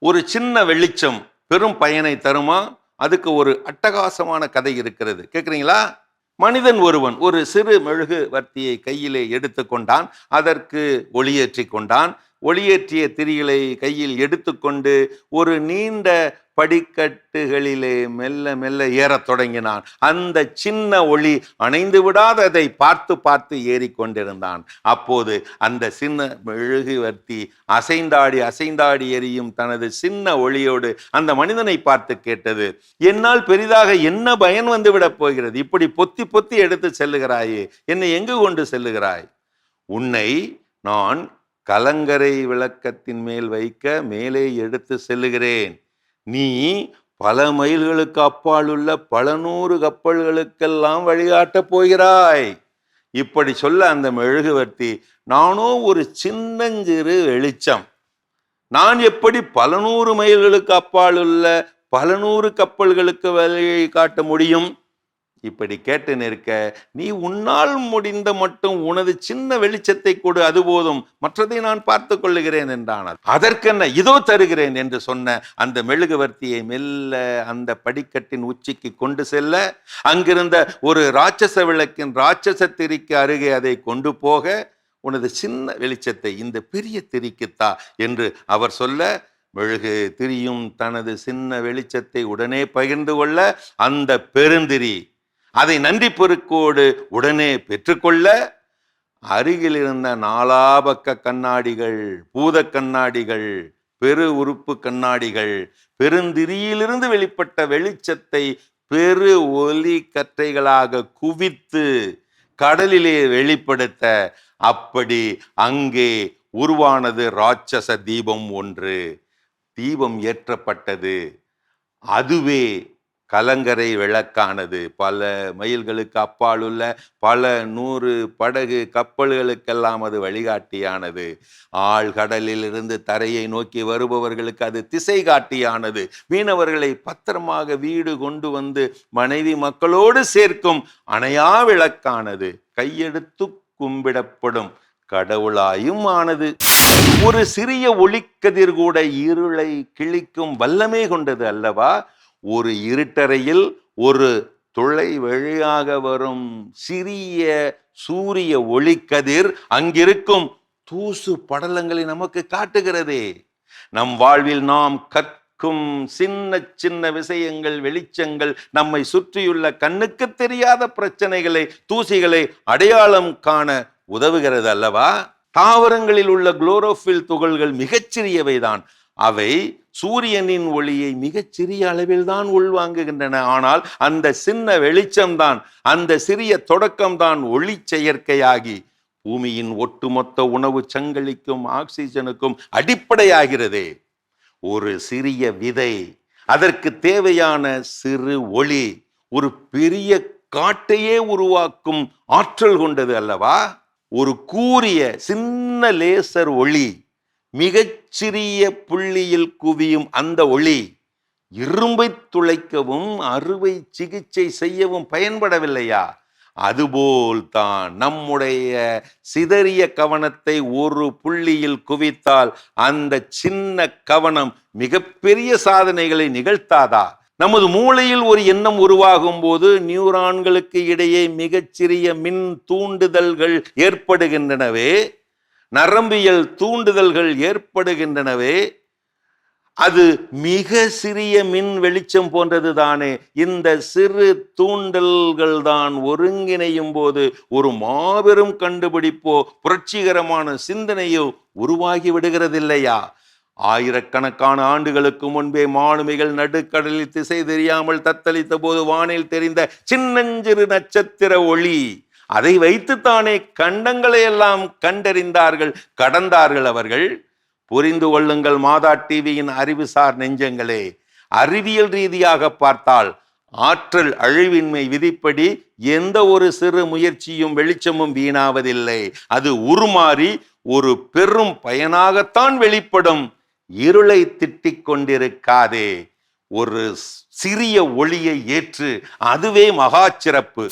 ஒரு சின்ன வெளிச்சம் பெரும் பயனை தருமா? அதுக்கு ஒரு அட்டகாசமான கதை இருக்கிறது. கேட்குறீங்களா? மனிதன் ஒருவன் ஒரு சிறு மெழுகுவர்த்தியை கையிலே எடுத்துக்கொண்டான். அதற்கு ஒளியேற்றி கொண்டான். ஒளியேற்றிய திரிகளை கையில் எடுத்துக்கொண்டு ஒரு நீண்ட படிக்கட்டுகளிலே மெல்ல மெல்ல ஏறத் தொடங்கினான். அந்த சின்ன ஒளி அணைந்து விடாததை பார்த்து பார்த்து ஏறிக்கொண்டிருந்தான். அப்போது அந்த சின்ன மெழுகுவர்த்தி அசைந்தாடி அசைந்தாடி எரியும் தனது சின்ன ஒளியோடு அந்த மனிதனை பார்த்து கேட்டது, என்னால் பெரிதாக என்ன பயன் வந்து விடப் போகிறது? இப்படி பொத்தி பொத்தி எடுத்து செல்லுகிறாயே, என்னை எங்கு கொண்டு செல்லுகிறாய்? உன்னை நான் கலங்கரை விளக்கத்தின் மேல் வைக்க மேலே எடுத்து செல்லுகிறேன். நீ பல மைல்களுக்கு அப்பால் உள்ள பல நூறு கப்பல்களுக்கெல்லாம் வழிகாட்டப் போகிறாய். இப்படி சொல்ல அந்த மெழுகுவர்த்தி, நானோ ஒரு சின்னஞ்சிறு வெளிச்சம், நான் எப்படி பல நூறு மைல்களுக்கு அப்பால் உள்ள பல நூறு கப்பல்களுக்கு வழி காட்ட முடியும்? இப்படி கேட்டு நிற்க, நீ உன்னால் முடிந்த மட்டும் உனது சின்ன வெளிச்சத்தை கொடு, அது போதும், மற்றதை நான் பார்த்து கொள்ளுகிறேன் என்றான். அதற்கென்ன, இதோ தருகிறேன் என்று சொன்ன அந்த மெழுகுவர்த்தியை மெல்ல அந்த படிக்கட்டின் உச்சிக்கு கொண்டு செல்ல, அங்கிருந்த ஒரு ராட்சச விளக்கின் ராட்சச திரிக்கு அருகே அதை கொண்டு போக, உனது சின்ன வெளிச்சத்தை இந்த பெரிய திரிக்குத்தா என்று அவர் சொல்ல, மெழுகு திரியும் தனது சின்ன வெளிச்சத்தை உடனே பகிர்ந்து கொள்ள, அந்த பெருந்திரி அதை நன்றி பெருக்கோடு உடனே பெற்றுக்கொள்ள, அருகில் இருந்த நாலாபக்க கண்ணாடிகள், பூத கண்ணாடிகள், பெரு உறுப்பு கண்ணாடிகள் பெருந்திரியிலிருந்து வெளிப்பட்ட வெளிச்சத்தை பெரு ஒலி கற்றைகளாக குவித்து கடலிலே வெளிப்படுத்த, அப்படி அங்கே உருவானது ராட்சச தீபம் ஒன்று. தீபம் ஏற்றப்பட்டது. அதுவே கலங்கரை விளக்கானது. பல மைல்களுக்கு அப்பால் உள்ள பல நூறு படகு கப்பல்களுக்கெல்லாம் அது வழிகாட்டியானது. ஆழ்கடலில் இருந்து தரையை நோக்கி வருபவர்களுக்கு அது திசை காட்டியானது. மீனவர்களை பத்திரமாக வீடு கொண்டு வந்து மனைவி மக்களோடு சேர்க்கும் அணையா விளக்கானது. கையெடுத்து கும்பிடப்படும் கடவுளாயும் ஆனது. ஒரு சிறிய ஒளிக்கதிர் கூட இருளை கிழிக்கும் வல்லமை கொண்டது அல்லவா? ஒரு இருட்டறையில் ஒரு துளை வழியாக வரும் சிறிய சூரிய ஒளிக்கதிர் அங்கிருக்கும் தூசு படலங்களை நமக்கு காட்டுகிறதே. நம் வாழ்வில் நாம் கற்கும் சின்ன சின்ன விஷயங்கள், வெளிச்சங்கள் நம்மை சுற்றியுள்ள கண்ணுக்கு தெரியாத பிரச்சனைகளை, தூசிகளை அடையாளம் காண உதவுகிறது அல்லவா? தாவரங்களில் உள்ள குளோரோஃபில் துகள்கள் மிகச்சிறியவைதான். அவை சூரியனின் ஒளியை மிகச்சிறிய அளவில் தான் உள்வாங்குகின்றன. ஆனால் அந்த சின்ன வெளிச்சம்தான், அந்த சிறிய தொடக்கம்தான் ஒளி செயற்கையாகி பூமியின் ஒட்டுமொத்த உணவு சங்கிலிக்கும் ஆக்சிஜனுக்கும் அடிப்படையாகிறதே. ஒரு சிறிய விதை, அதற்கு தேவையான சிறு ஒளி ஒரு பெரிய காட்டையே உருவாக்கும் ஆற்றல் கொண்டது அல்லவா? ஒரு கூரிய சின்ன லேசர் ஒளி, மிகச்சிறிய புள்ளியில் குவியும் அந்த ஒளி இரும்பை துளைக்கவும் அறுவை சிகிச்சை செய்யவும் பயன்படவில்லையா? அதுபோல் தான் நம்முடைய சிதறிய கவனத்தை ஒரு புள்ளியில் குவித்தால் அந்த சின்ன கவனம் மிகப்பெரிய சாதனைகளை நிகழ்த்தாதா? நமது மூளையில் ஒரு எண்ணம் உருவாகும் போது நியூரான்களுக்கு இடையே மிகச்சிறிய மின் தூண்டுதல்கள் ஏற்படுகின்றனவே, நரம்பியல் தூண்டுதல்கள் ஏற்படுகின்றனவே. அது மிக சிறிய மின் வெளிச்சம் போன்றது தானே. இந்த சிறு தூண்டல்கள் தான் ஒருங்கிணையும் போது ஒரு மாபெரும் கண்டுபிடிப்போ புரட்சிகரமான சிந்தனையோ உருவாகி விடுகிறதில்லையா? ஆயிரக்கணக்கான ஆண்டுகளுக்கு முன்பே மாலுமிகள் நடுக்கடலில் திசை தெரியாமல் தத்தளித்த போது வானில் தெரிந்த சின்னஞ்சிறு நட்சத்திர ஒளி, அதை வைத்துத்தானே கண்டங்களை எல்லாம் கண்டறிந்தார்கள், கடந்தார்கள் அவர்கள். புரிந்து கொள்ளுங்கள் மாதா டிவியின் அறிவுசார் நெஞ்சங்களே, அறிவியல் ரீதியாக பார்த்தால் ஆற்றல் அழிவின்மை விதிப்படி எந்த ஒரு சிறு முயற்சியும் வெளிச்சமும் வீணாவதில்லை. அது உருமாறி ஒரு பெரும் பயனாகத்தான் வெளிப்படும். இருளை திட்டிக் கொண்டிருக்காதே, ஒரு சிறிய ஒளியை ஏற்று, அதுவே மகா சிறப்பு.